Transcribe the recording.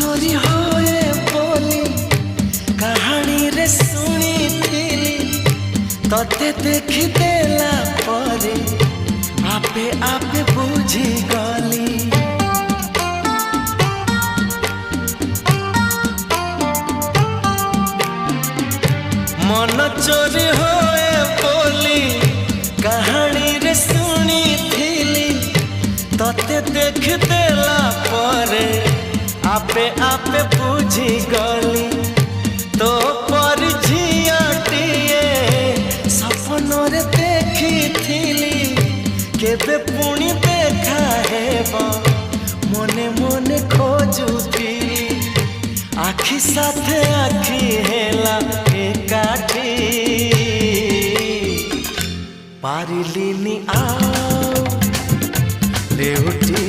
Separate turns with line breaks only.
चोरी होए बोली कहानी रे सुनी थिली तते देखी देला परे आपे आपे बुझी गली मन चोरी होए बोली कहानी रे सुनी थिली तते देख देला परे आपे आपे बुझी गली तो पर झियाटिए सपन रे देखी थिली केबे पुणी देखा हेबा मने मने खोजुथी आखि साथे आखि हेला एकाठी पारिलिनी आओ लेउटी